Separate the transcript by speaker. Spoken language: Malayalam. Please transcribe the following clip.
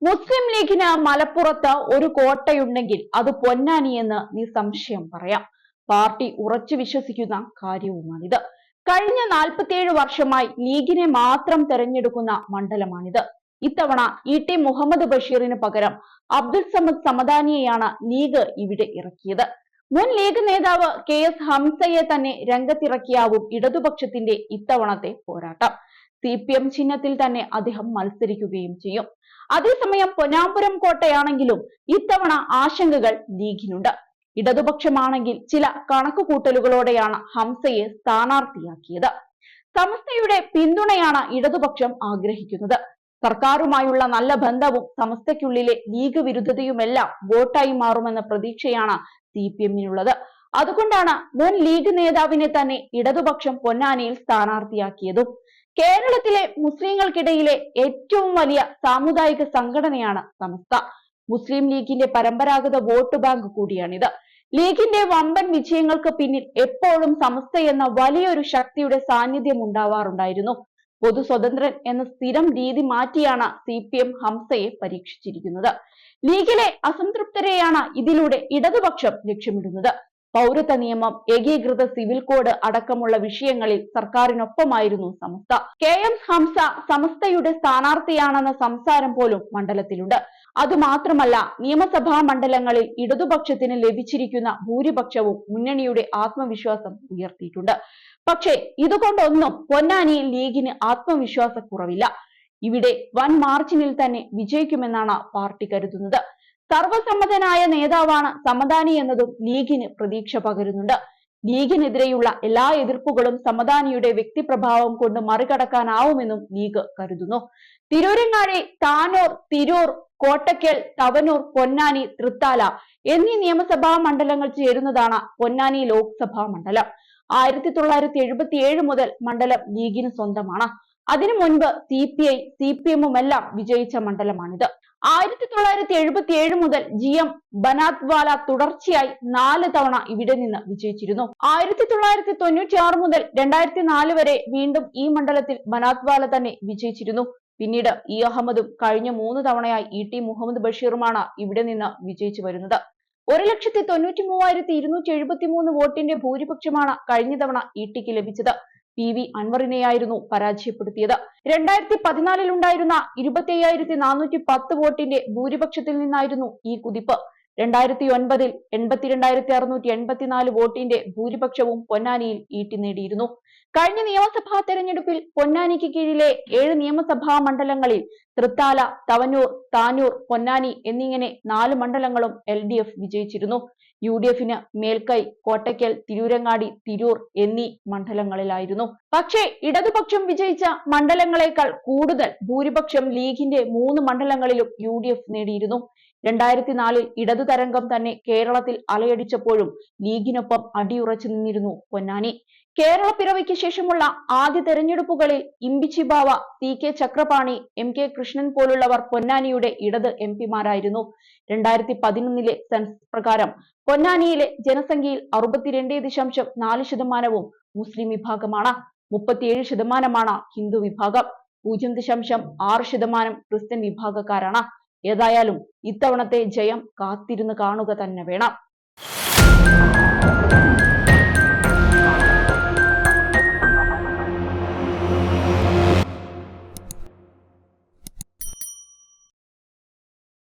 Speaker 1: മുസ്ലിം ലീഗിന് മലപ്പുറത്ത് ഒരു കോട്ടയുണ്ടെങ്കിൽ അത് പൊന്നാനിയെന്ന് നിസ്സംശയം പറയാം. പാർട്ടി ഉറച്ചു വിശ്വസിക്കുന്ന കാര്യവുമാണിത്. കഴിഞ്ഞ 47 വർഷമായി ലീഗിനെ മാത്രം തെരഞ്ഞെടുക്കുന്ന മണ്ഡലമാണിത്. ഇത്തവണ ടി മുഹമ്മദ് ബഷീറിന് പകരം അബ്ദുൽ സമദ് സമദാനിയെയാണ് ലീഗ് ഇവിടെ ഇറക്കിയത്. മുൻ ലീഗ് നേതാവ് KS ഹംസയെ തന്നെ രംഗത്തിറക്കിയാവും ഇടതുപക്ഷത്തിന്റെ ഇത്തവണത്തെ പോരാട്ടം. CPM ചിഹ്നത്തിൽ തന്നെ അദ്ദേഹം മത്സരിക്കുകയും ചെയ്യും. അതേസമയം പൊന്നാപുരം കോട്ടയാണെങ്കിലും ഇത്തവണ ആശങ്കകൾ ലീഗിനുണ്ട്. ഇടതുപക്ഷമാണെങ്കിൽ ചില കണക്കുകൂട്ടലുകളോടെയാണ് ഹംസയെ സ്ഥാനാർത്ഥിയാക്കിയത്. സമസ്തയുടെ പിന്തുണയാണ് ഇടതുപക്ഷം ആഗ്രഹിക്കുന്നത്. സർക്കാരുമായുള്ള നല്ല ബന്ധവും സമസ്തയ്ക്കുള്ളിലെ ലീഗ് വിരുദ്ധതയുമെല്ലാം വോട്ടായി മാറുമെന്ന പ്രതീക്ഷയാണ് CPM-നുള്ളത്. അതുകൊണ്ടാണ് മുൻ ലീഗ് നേതാവിനെ തന്നെ ഇടതുപക്ഷം പൊന്നാനിയിൽ സ്ഥാനാർത്ഥിയാക്കിയതും. കേരളത്തിലെ മുസ്ലിങ്ങൾക്കിടയിലെ ഏറ്റവും വലിയ സാമുദായിക സംഘടനയാണ് സമസ്ത. മുസ്ലിം ലീഗിന്റെ പരമ്പരാഗത വോട്ട് ബാങ്ക് കൂടിയാണിത്. ലീഗിന്റെ വമ്പൻ വിജയങ്ങൾക്ക് പിന്നിൽ എപ്പോഴും സമസ്ത എന്ന വലിയൊരു ശക്തിയുടെ സാന്നിധ്യം ഉണ്ടാവാറുണ്ടായിരുന്നു. പൊതു സ്വതന്ത്രൻ എന്ന സ്ഥിരം രീതി മാറ്റിയാണ് CPM ഹംസയെ പരീക്ഷിച്ചിരിക്കുന്നത്. ലീഗിലെ അസംതൃപ്തരെയാണ് ഇതിലൂടെ ഇടതുപക്ഷം ലക്ഷ്യമിടുന്നത്. പൗരത്വ നിയമം, ഏകീകൃത സിവിൽ കോഡ് അടക്കമുള്ള വിഷയങ്ങളിൽ സർക്കാരിനൊപ്പമായിരുന്നു സമസ്ത. KM ഹംസ സമസ്തയുടെ സ്ഥാനാർത്ഥിയാണെന്ന സംസാരം പോലും മണ്ഡലത്തിലുണ്ട്. അതുമാത്രമല്ല, നിയമസഭാ മണ്ഡലങ്ങളിൽ ഇടതുപക്ഷത്തിന് ലഭിച്ചിരിക്കുന്ന ഭൂരിപക്ഷവും മുന്നണിയുടെ ആത്മവിശ്വാസം ഉയർത്തിയിട്ടുണ്ട്. പക്ഷേ ഇതുകൊണ്ടൊന്നും പൊന്നാനിയിൽ ലീഗിന് ആത്മവിശ്വാസക്കുറവില്ല. ഇവിടെ വൻ മാർജിനിൽ തന്നെ വിജയിക്കുമെന്നാണ് പാർട്ടി കരുതുന്നത്. സർവസമ്മതനായ നേതാവാണ് സമദാനി എന്നതും ലീഗിന് പ്രതീക്ഷ പകരുന്നുണ്ട്. ലീഗിനെതിരെയുള്ള എല്ലാ എതിർപ്പുകളും സമദാനിയുടെ വ്യക്തിപ്രഭാവം കൊണ്ട് മറികടക്കാനാവുമെന്നും ലീഗ് കരുതുന്നു. തിരൂരങ്ങാടി, താനൂർ, തിരൂർ, കോട്ടക്കൽ, തവനൂർ, പൊന്നാനി, തൃത്താല എന്നീ നിയമസഭാ മണ്ഡലങ്ങൾ ചേരുന്നതാണ് പൊന്നാനി ലോക്സഭാ മണ്ഡലം. 1977 മുതൽ മണ്ഡലം ലീഗിന് സ്വന്തമാണ്. അതിനു മുൻപ് CPI, CPM-ഉമെല്ലാം വിജയിച്ച മണ്ഡലമാണിത്. 1977 മുതൽ GM ബനാത്വാല തുടർച്ചയായി 4 തവണ ഇവിടെ നിന്ന് വിജയിച്ചിരുന്നു. 1996 മുതൽ 2004 വരെ വീണ്ടും ഈ മണ്ഡലത്തിൽ ബനാത്വാല തന്നെ വിജയിച്ചിരുന്നു. പിന്നീട് അഹമ്മദും കഴിഞ്ഞ 3 തവണയായി ടി മുഹമ്മദ് ബഷീറുമാണ് ഇവിടെ നിന്ന് വിജയിച്ചു വരുന്നത്. 1,93,273 വോട്ടിന്റെ ഭൂരിപക്ഷമാണ് കഴിഞ്ഞ തവണ ടിക്ക് ലഭിച്ചത്. PV അൻവറിനെയായിരുന്നു പരാജയപ്പെടുത്തിയത്. 2014 ഉണ്ടായിരുന്ന 25,410 വോട്ടിന്റെ ഭൂരിപക്ഷത്തിൽ നിന്നായിരുന്നു ഈ കുതിപ്പ്. 2009 82,684 വോട്ടിന്റെ ഭൂരിപക്ഷവും പൊന്നാനിയിൽ ടി നേടിയിരുന്നു. കഴിഞ്ഞ നിയമസഭാ തെരഞ്ഞെടുപ്പിൽ പൊന്നാനിക്ക് കീഴിലെ 7 നിയമസഭാ മണ്ഡലങ്ങളിൽ തൃത്താല, തവനൂർ, താനൂർ, പൊന്നാനി എന്നിങ്ങനെ 4 മണ്ഡലങ്ങളും LDF വിജയിച്ചിരുന്നു. UDF-ന് മേൽക്കൈ കോട്ടയ്ക്കൽ, തിരൂരങ്ങാടി, തിരൂർ എന്നീ മണ്ഡലങ്ങളിലായിരുന്നു. പക്ഷേ ഇടതുപക്ഷം വിജയിച്ച മണ്ഡലങ്ങളെക്കാൾ കൂടുതൽ ഭൂരിപക്ഷം ലീഗിന്റെ 3 മണ്ഡലങ്ങളിലും UDF നേടിയിരുന്നു. 2004 ഇടതു തരംഗം തന്നെ കേരളത്തിൽ അലയടിച്ചപ്പോഴും ലീഗിനൊപ്പം അടിയുറച്ചു നിന്നിരുന്നു പൊന്നാനി. കേരള പിറവിക്ക് ശേഷമുള്ള ആദ്യ തെരഞ്ഞെടുപ്പുകളിൽ ഇമ്പിച്ചി ബാവ, CK ചക്രപാണി, MK കൃഷ്ണൻ പോലുള്ളവർ പൊന്നാനിയുടെ ഇടത് MP-മാരായിരുന്നു. 2011 സെൻസസ് പ്രകാരം പൊന്നാനിയിലെ ജനസംഖ്യയിൽ 62.4% മുസ്ലിം വിഭാഗമാണ്. 37% ഹിന്ദു വിഭാഗം. 0.6% ക്രിസ്ത്യൻ വിഭാഗക്കാരാണ്. ഏതായാലും ഇത്തവണത്തെ ജയം കാത്തിരുന്ന് കാണുക തന്നെ വേണം.